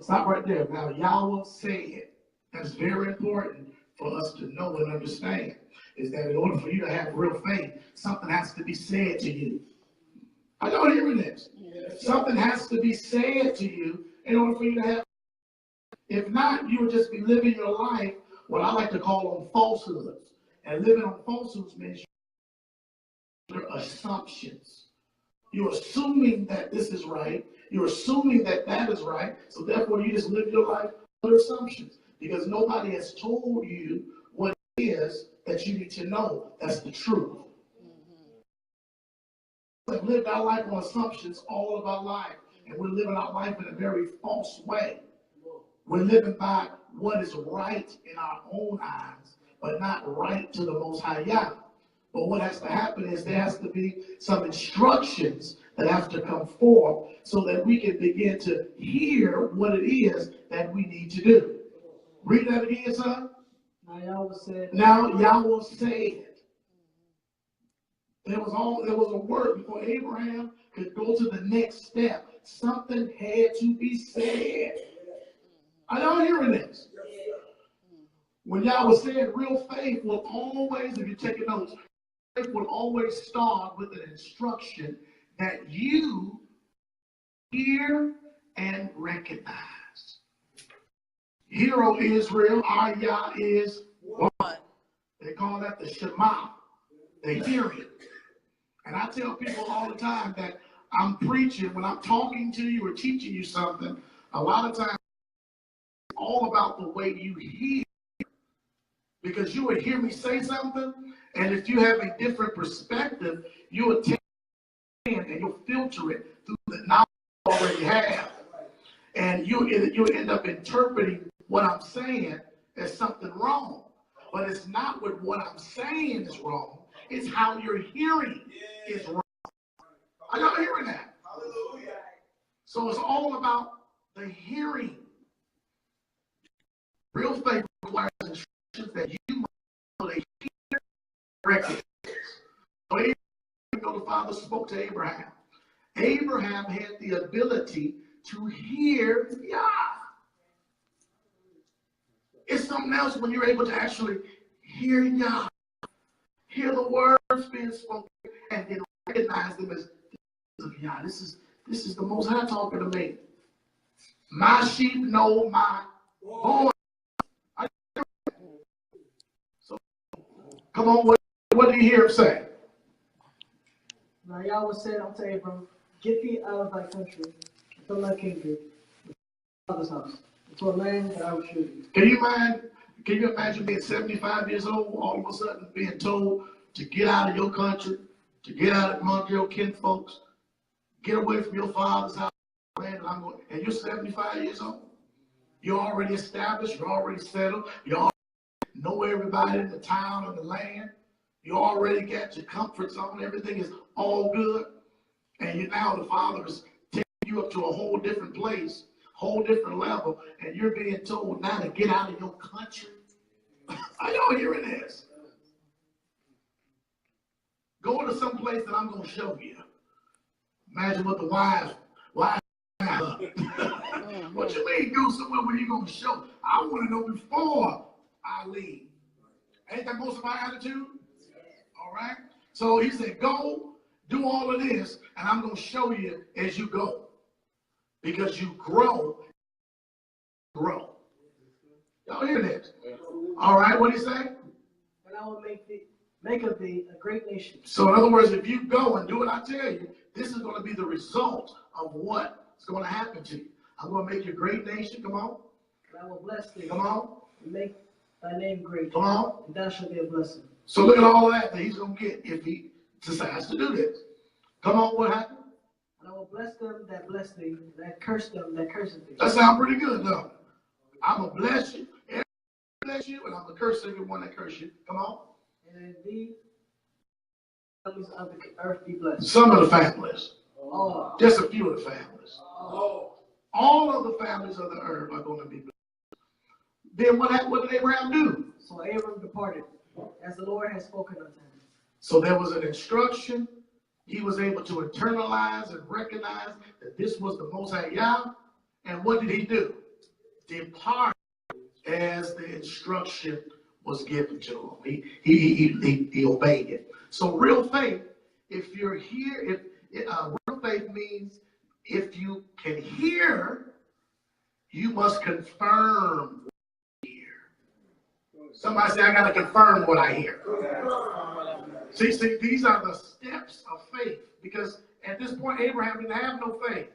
Stop right there. Now, Yahweh said, that's very important for us to know and understand, is that in order for you to have real faith, something has to be said to you. Are y'all hearing this? Yes. Something has to be said to you in order for you to have. If not, you would just be living your life, what I like to call on falsehoods. And living on falsehoods means your assumptions. You're assuming that this is right. You're assuming that that is right. So therefore, you just live your life under assumptions because nobody has told you what it is that you need to know. That's the truth. We've lived our life on assumptions all of our life, and we're living our life in a very false way. We're living by what is right in our own eyes, but not right to the Most High Yah. But what has to happen is there has to be some instructions that have to come forth so that we can begin to hear what it is that we need to do. Read that again, son. Now Yahweh said. There was a word before Abraham could go to the next step. Something had to be said. Are y'all hearing this? When Yahweh said real faith will always, if you're taking notes, faith will always start with an instruction that you hear and recognize. Hear, O Israel, our Yah is one. They call that the Shema, the hearing. And I tell people all the time that I'm preaching, when I'm talking to you or teaching you something, a lot of times it's all about the way you hear. Because you would hear me say something, and if you have a different perspective, you would take it and you'll filter it through the knowledge you already have. And you end up interpreting what I'm saying as something wrong. But it's not what I'm saying is wrong. It's how you're hearing is wrong. Are y'all hearing that? Hallelujah. So it's all about the hearing. Real faith requires instructions that you must hear correctly. So the Father spoke to Abraham. Abraham had the ability to hear Yah. It's something else when you're able to actually hear Yah. Hear the words being spoken and then recognize them as of Yah. This is the Most High talking to me. My sheep know my voice. So, come on, what do you hear him say? Now Yahweh said unto Abram, get thee out of thy country, from thy kindred, father's house, into a land that I will show you. Can you imagine being 75 years old, all of a sudden being told to get out of your country, to get out among your kinfolks, get away from your father's house, and you're 75 years old? You're already established, you're already settled, you already know everybody in the town and the land, you already got your comfort zone, everything is all good, and now the Father is taking you up to a whole different place, whole different level, and you're being told now to get out of your country. Are y'all hearing this? Go to some place that I'm going to show you. Imagine what the wives. What you mean go somewhere where you're going to show? I want to know before I leave. Ain't that most of our attitude? All right. So he said, go do all of this, and I'm going to show you as you go. Because you grow. Y'all hear this? All right, what do you say? And I will make of thee a great nation. So in other words, if you go and do what I tell you, this is going to be the result of what's going to happen to you. I'm going to make you a great nation. Come on. And I will bless thee. Come on. And make thy name great. Come on. And thou shalt be a blessing. So look at all that he's going to get if he decides to do this. Come on, what happened? And I will bless them that bless thee, and I curse them that curse thee. That sounds pretty good, though. I'm going to bless you. Bless you, and I'm going to curse everyone that curse you. Come on. And in thee, families of the earth be blessed. Some of the families. Oh. Just a few of the families. Oh. All of the families of the earth are going to be blessed. Then what did Abraham do? So Abraham departed, as the Lord had spoken unto him. So there was an instruction. He was able to internalize and recognize that this was the Most High Yah, And what did he do? Depart as the instruction was given to him. He obeyed it. So real faith, if you're here, real faith means if you can hear, you must confirm what you hear. Somebody say, I got to confirm what I hear. See, these are the steps of faith. Because at this point, Abraham didn't have no faith.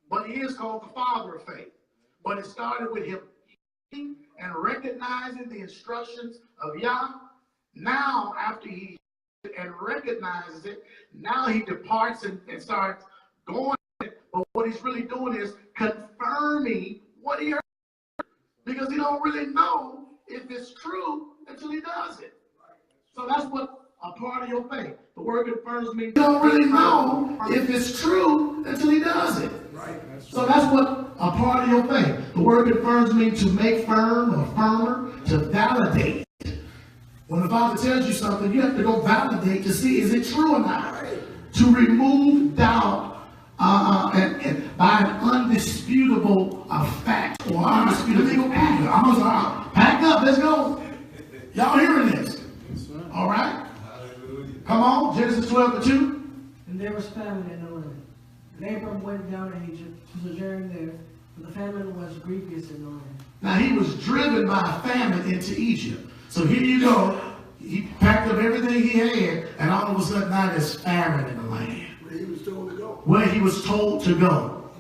But he is called the father of faith. But it started with him hearing and recognizing the instructions of Yah. Now, after he and recognizes it, now he departs and starts going. But what he's really doing is confirming what he heard. Because he don't really know if it's true until he does it. So that's what a part of your faith. The word confirms means you don't really know if it's true until he does it. Right. So that's what a part of your faith. The word confirms means to make firm or firmer, to validate. When the Father tells you something, you have to go validate to see is it true or not. To remove doubt and by an undisputable fact or undisputable fact. I'm gonna pack up, let's go. Y'all hearing this? All right? Come on, Genesis 12:2. And there was famine in the land. And Abram went down to Egypt to sojourn there, for the famine was grievous in the land. Now he was driven by a famine into Egypt. So here you go. He packed up everything he had, and all of a sudden now there's famine in the land. Where he was told to go. Where he was told to go.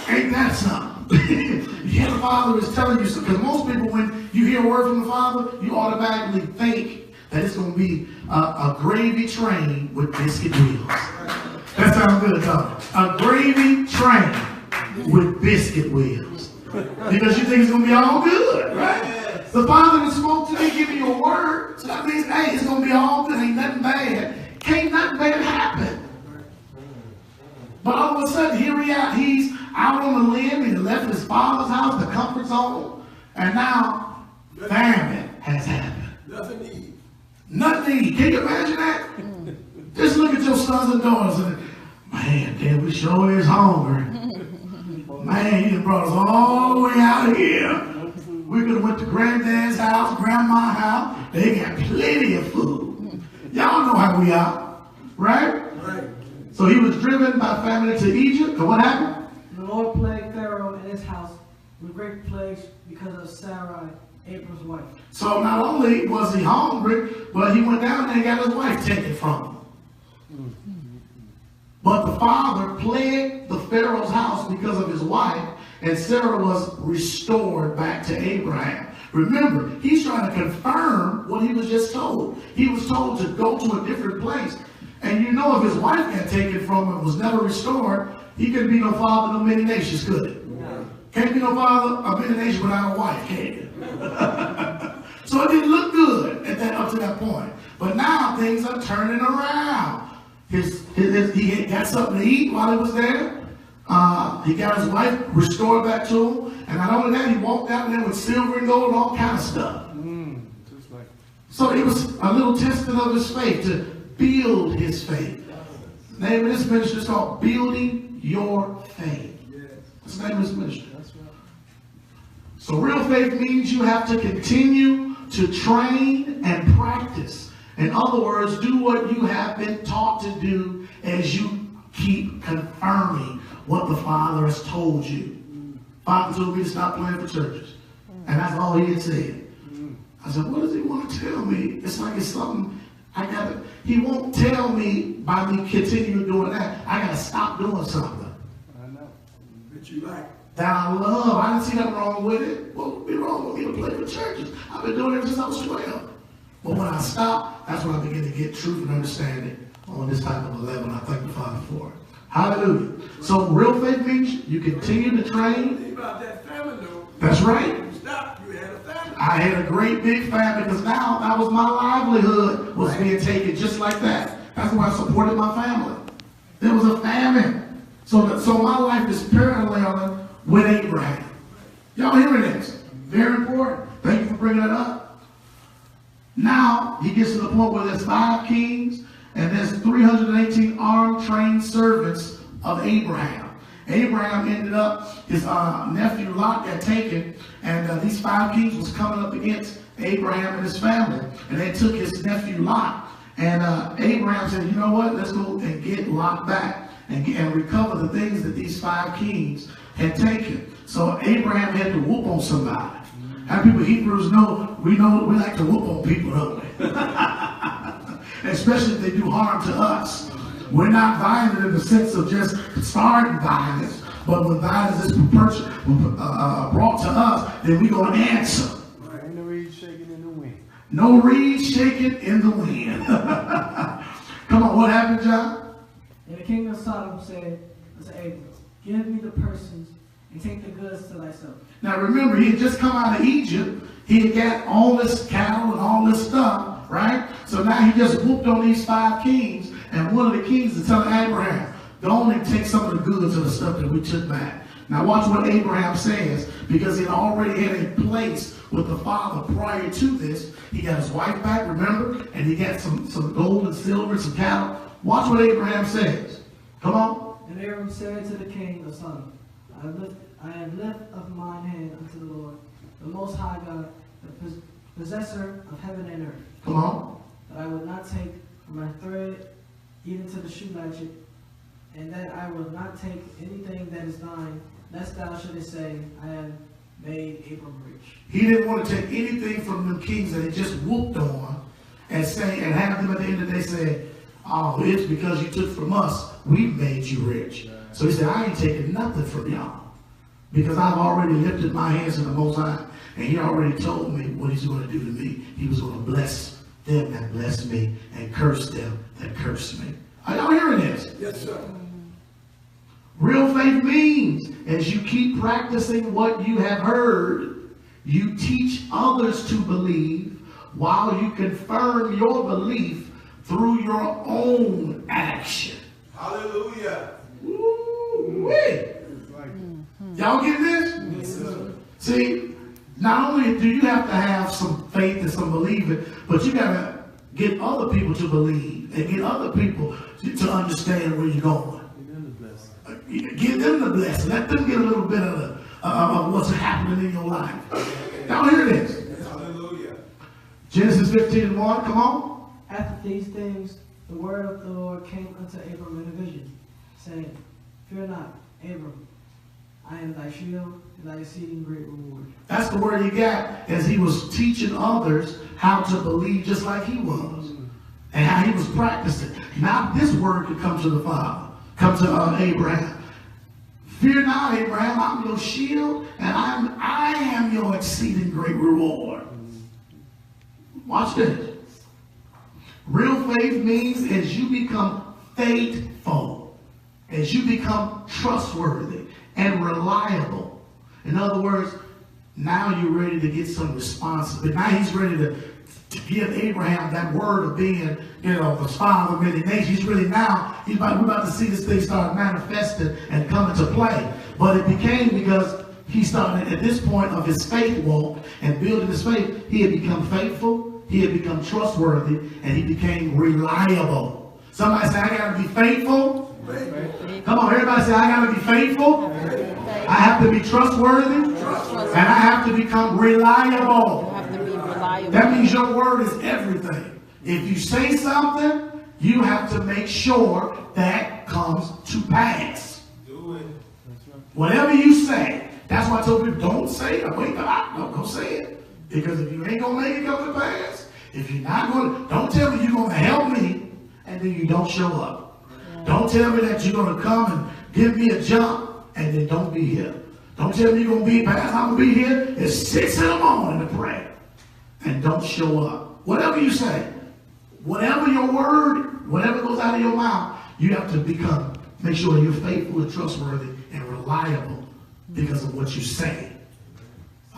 Ain't that something? Yeah, the Father is telling you something. Because most people, when you hear a word from the Father, you automatically think that it's going to be a gravy train with biscuit wheels. That sounds good, though. A gravy train with biscuit wheels. Because you think it's going to be all good, right? The Father is supposed to be giving you a word, so that means, hey, it's going to be all good. Ain't nothing bad. Can't nothing bad happen. But all of a sudden, here he's out on the limb. He left his father's house, the comfort zone, and now famine has happened. Nothing to eat. Nothing to eat. Can you imagine that? Just look at your sons and daughters and, man, Dad, we sure is hungry. Man, you brought us all the way out here. We could have went to granddad's house, grandma's house. They got plenty of food. Y'all know how we are, right? Right. So he was driven by famine into Egypt. And what happened? The Lord plagued Pharaoh and his house with great plagues because of Sarai, Abram's wife. So not only was he hungry, but he went down there and got his wife taken from him. But the father plagued the Pharaoh's house because of his wife, and Sarah was restored back to Abraham. Remember, he's trying to confirm what he was just told. He was told to go to a different place. And you know if his wife got taken from him and was never restored, he couldn't be no father of many nations, could he? No. Can't be no father of many nations without a wife, can you? So it didn't look good up to that point. But now things are turning around. He got something to eat while he was there. He got his wife restored back to him. And not only that, he walked out there with silver and gold and all kind of stuff. So it was a little testing of his faith to build his faith. The name of this ministry is called Building Your Faith. That's the name of this ministry. So real faith means you have to continue to train and practice. In other words, do what you have been taught to do as you keep confirming what the Father has told you. Father told me to stop playing for churches. And that's all he had said. I said, what does he want to tell me? It's like it's something he won't tell me by me continuing doing that. I got to stop doing something. I know. That you like. That I love. I didn't see nothing wrong with it. What would be wrong with me to play for churches? I've been doing it since I was 12. But when I stopped, that's when I began to get truth and understanding on this type of a level. And I thank the Father for it. Hallelujah. So real faith means you continue to train. Think about that family though. That's right. You stopped, you had a family. I had a great big family because now that was my livelihood was being taken just like that. That's why I supported my family. There was a famine. So my life is paralleling with Abraham. Y'all hearing this? Very important. Thank you for bringing that up. Now he gets to the point where there's 5 kings and there's 318 armed, trained servants of Abraham. Abraham ended up, his nephew Lot got taken, and these 5 kings was coming up against Abraham and his family. And they took his nephew Lot. And Abraham said, you know what, let's go and get Lot back and recover the things that these 5 kings had taken. So Abraham had to whoop on somebody. How people Hebrews know we like to whoop on people, don't we? Especially if they do harm to us. We're not violent in the sense of just starting violence, but when violence is brought to us, then we're going to answer. Ain't no reed shaking in the wind. No reed shaking in the wind. Come on, what happened, John? And the king of Sodom said unto Abram, give me the persons and take the goods to thyself. Now remember, he had just come out of Egypt. He had got all this cattle and all this stuff, right? So now he just whooped on these 5 kings. And one of the kings is telling Abraham, go on and take some of the goods of the stuff that we took back. Now watch what Abraham says, because he already had a place with the father prior to this. He got his wife back, remember? And he got some gold and silver and some cattle. Watch what Abraham says. Come on. And Abram said to the king of Sodom, I have left of mine hand unto the Lord, the Most High God, the possessor of heaven and earth. Come on. That I would not take from my thread even to the shoe latchet, and that I will not take anything that is thine, lest thou shouldest say, I have made Abram rich. He didn't want to take anything from the kings that he just whooped on and have them at the end of the day say, oh, it's because you took from us, we made you rich. So he said, I ain't taking nothing from y'all, because I've already lifted my hands to the Most High, and he already told me what he's going to do to me. He was going to bless them that bless me and curse them that curse me. Are y'all hearing this? Yes, sir. Real faith means, as you keep practicing what you have heard, you teach others to believe while you confirm your belief through your own action. Hallelujah. Woo-wee. Y'all get this? Yes, sir. See, not only do you have to have some faith and some believing, but you got to get other people to believe and get other people to understand where you're going. Give them the blessing. Let them get a little bit of what's happening in your life. Y'all hear this? Hallelujah. Genesis 15:1. Come on. After these things, the word of the Lord came unto Abram in a vision, saying, fear not, Abram, I am thy shield and thy exceeding great reward. That's the word he got as he was teaching others how to believe just like he was. And how he was practicing. Now this word could come to the Father. Come to Abraham. Fear not, Abraham, I'm your shield, and I am your exceeding great reward. Watch this. Real faith means as you become faithful, as you become trustworthy and reliable. In other words, now you're ready to get some responsibility. Now he's ready to give Abraham that word of being, the father of many nations. He's really now, we're about to see this thing start manifesting and coming to play. But it became because he started at this point of his faith walk and building his faith. He had become faithful, he had become trustworthy, and he became reliable. Somebody say, I got to be faithful. Come on, everybody say, I got to be faithful. I have to be trustworthy. And I have to become reliable. That means your word is everything. If you say something, you have to make sure that comes to pass. Do it. Whatever you say, that's why I told people, don't say it. Wait, don't say it. Because if you ain't going to make it come to pass, if you're not going to, don't tell me you're going to help me, and then you don't show up. Yeah. Don't tell me that you're going to come and give me a jump, and then don't be here. Don't tell me you're going to be past, I'm going to be here at 6 in the morning to pray. And don't show up. Whatever you say, whatever your word, whatever goes out of your mouth, you have to make sure you're faithful and trustworthy and reliable because of what you say.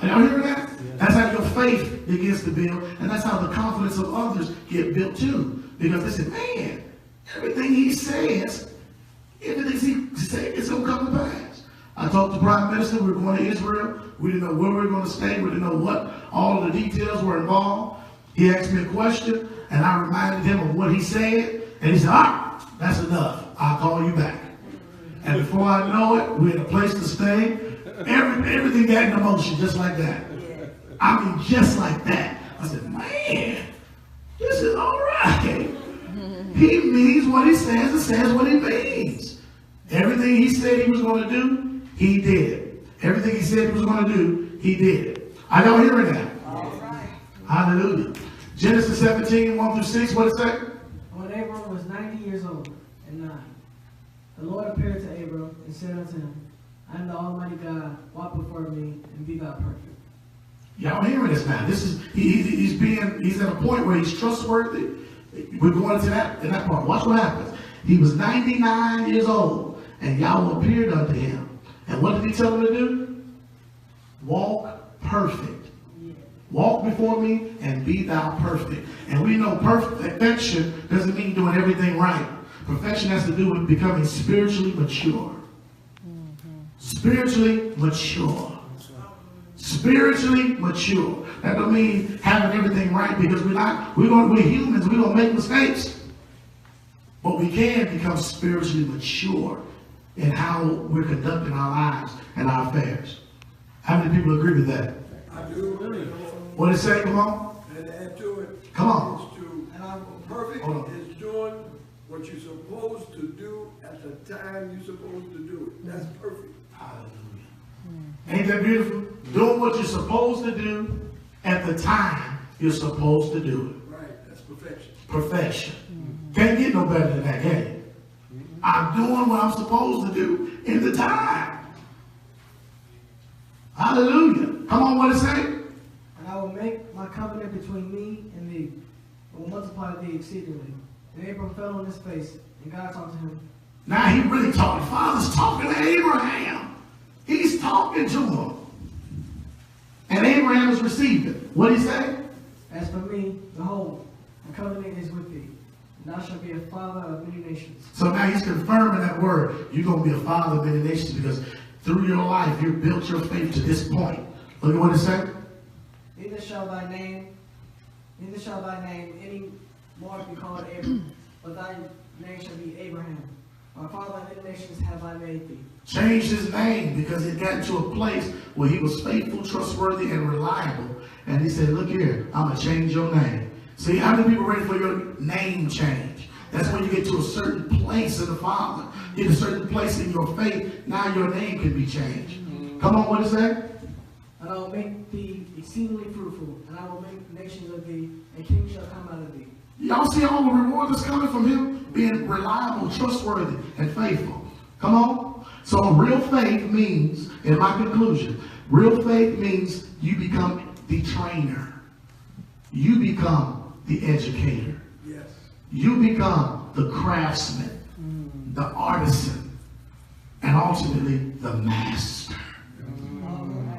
Are y'all hearing that? Yeah. That's how your faith begins to build, and that's how the confidence of others get built too. Because they say, man, everything he says, everything he says, it's going to come to pass. I talked to the Prime Minister. We were going to Israel. We didn't know where we were going to stay. We didn't know what all of the details were involved. He asked me a question, and I reminded him of what he said. And he said, that's enough. I'll call you back. And before I know it, we had a place to stay. Everything got into motion just like that. I mean, just like that. I said, man, this is all right. He means what he says and says what he means. Everything he said he was going to do, he did. Everything he said he was going to do, he did. I don't hear that. All right. Hallelujah. Genesis 17, 1 through 6, what it say? When Abram was 90 years old and 9, the Lord appeared to Abram and said unto him, I am the Almighty God, walk before me and be thou perfect. Y'all hearing this now? This is he's at a point where he's trustworthy. We're going to that part. Watch what happens. He was 99 years old, and Yahweh appeared unto him. And what did he tell him to do? Walk perfect. Walk before me and be thou perfect. And we know perfection doesn't mean doing everything right. Perfection has to do with becoming spiritually mature. Spiritually mature. Spiritually mature. That don't mean having everything right, because we're humans, we're gonna make mistakes. But we can become spiritually mature in how we're conducting our lives and our affairs. How many people agree with that? I do. What did it say? Come on. And add to it. Come on. Is to perfect is doing what you're supposed to do at the time you're supposed to do it. That's perfect. Hallelujah. Ain't that beautiful? Doing what you're supposed to do at the time you're supposed to do it. Right. That's perfection. Perfection. Can't get no better than that, can you? I'm doing what I'm supposed to do in the time. Hallelujah. Come on, what it say? And I will make my covenant between me and thee, and will multiply thee exceedingly. And Abram fell on his face, and God talked to him. Now he really talking. Father's talking to Abraham. He's talking to him. And Abraham is receiving. What did he say? As for me, behold, my covenant is with thee, and thou shalt be a father of many nations. So now he's confirming that word. You're going to be a father of many nations, because through your life, you've built your faith to this point. Look at what it said. Neither shall thy name any more be called Abram, but thy name shall be Abraham. My father of many nations have I made thee. Changed his name because he got to a place where he was faithful, trustworthy, and reliable. And he said, look here, I'm going to change your name. See, how many people are ready for your name change? That's when you get to a certain place in the Father. Get a certain place in your faith. Now your name can be changed. Come on, what is that? And I will make thee exceedingly fruitful, and I will make nations of thee, and kings shall come out of thee. Y'all see all the reward that's coming from him being reliable, trustworthy, and faithful. Come on. So real faith means, in my conclusion, real faith means you become the trainer. You become the educator. Yes. You become the craftsman, the artisan, and ultimately the master.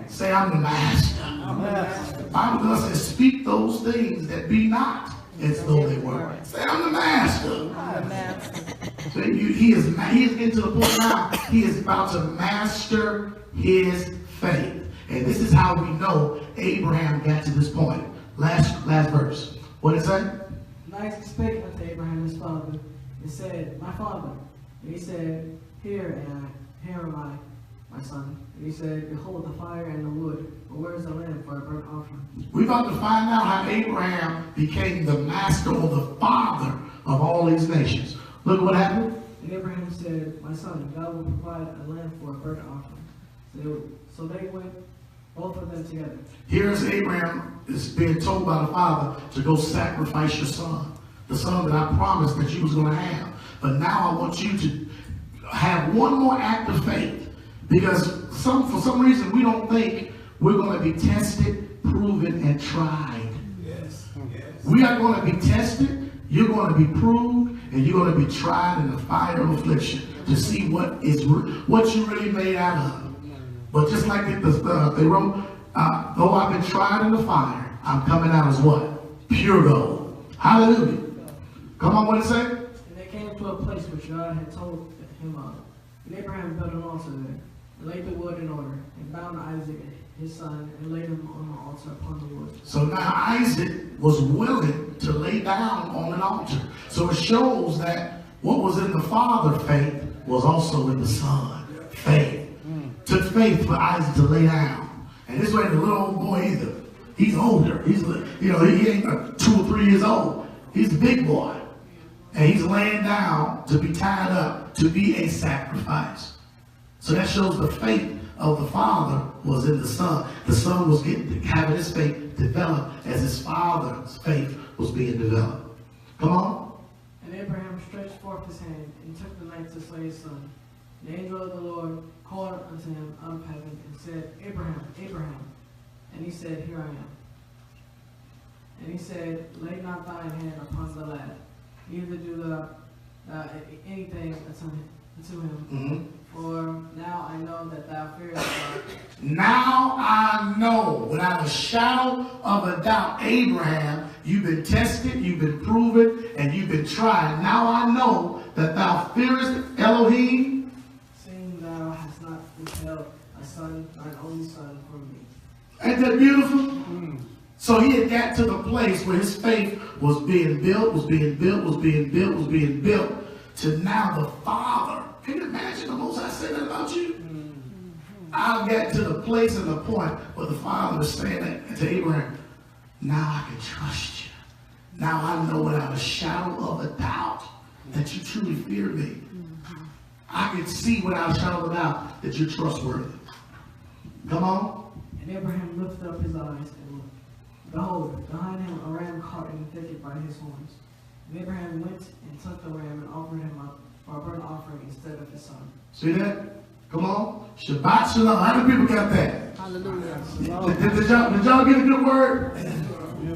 Say, I'm the master. The Bible does say, speak those things that be not as though they were. Say, I'm the master. So he is getting to the point now, he is about to master his faith. And this is how we know Abraham got to this point. Last verse. What did it say? And Isaac spake unto Abraham his father, and said, My father. And he said, Here am I, my son. And he said, Behold the fire and the wood, but where is the lamb for a burnt offering? We're about to find out how Abraham became the master or the father of all these nations. Look what happened. And Abraham said, My son, God will provide a lamb for a burnt offering. So they went, both of them together. Here's Abraham is being told by the father to go sacrifice your son. The son that I promised that you was going to have. But now I want you to have one more act of faith. Because for some reason we don't think we're going to be tested, proven, and tried. Yes. Yes. We are going to be tested, you're going to be proved, and you're going to be tried in the fire of affliction to see what you really made out of. But just like they wrote, though I've been tried in the fire, I'm coming out as what? Pure gold. Hallelujah. Come on, what it say? And they came to a place which God had told him of. And Abraham built an altar there, and laid the wood in order, and bound Isaac his son, and laid him on the altar upon the wood. So now Isaac was willing to lay down on an altar. So it shows that what was in the father faith was also in the son. Faith. Took faith for Isaac to lay down. And this way the little old boy either. He's older. He's, he ain't 2 or 3 years old. He's a big boy. And he's laying down to be tied up, to be a sacrifice. So that shows the faith of the father was in the son. The son was having his faith developed as his father's faith was being developed. Come on. And Abraham stretched forth his hand and took the knife to slay his son. The angel of the Lord called unto him out of heaven and said, Abraham, Abraham. And he said, Here I am. And he said, Lay not thine hand upon the lad, neither do thou anything unto him. For now I know that thou fearest God. Now I know, without a shadow of a doubt, Abraham, you've been tested, you've been proven, and you've been tried. Now I know that thou fearest Elohim, seeing thou hast not withheld a son, thine only son, from me. Ain't that beautiful? So he had got to the place where his faith was being built, was being built, was being built, was being built, to now the Father. Can you imagine the Most High saying that about you? I'll get to the place and the point where the Father is saying that to Abraham, now I can trust you. Now I know without a shadow of a doubt that you truly fear me. I can see without a shadow of a doubt that you're trustworthy. Come on. And Abraham lifted up his eyes and looked. Behold, behind him a ram caught in the thicket by his horns. And Abraham went and took the ram and offered him up for a burnt offering instead of his son. See that? Come on. Shabbat shalom. How many people got that? Hallelujah. Did y'all get a good word?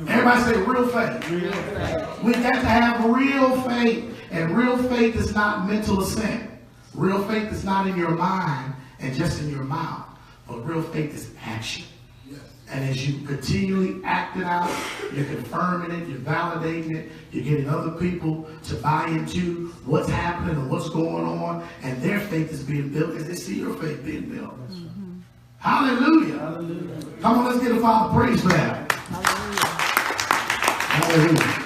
Everybody say real faith. Real faith. We got to have real faith. And real faith is not mental assent. Real faith is not in your mind and just in your mouth. But real faith is action. And as you continually act it out, you're confirming it, you're validating it, you're getting other people to buy into what's happening and what's going on, and their faith is being built as they see your faith being built. Hallelujah. Hallelujah. Come on, let's give the Father praise for that. Hallelujah. Hallelujah.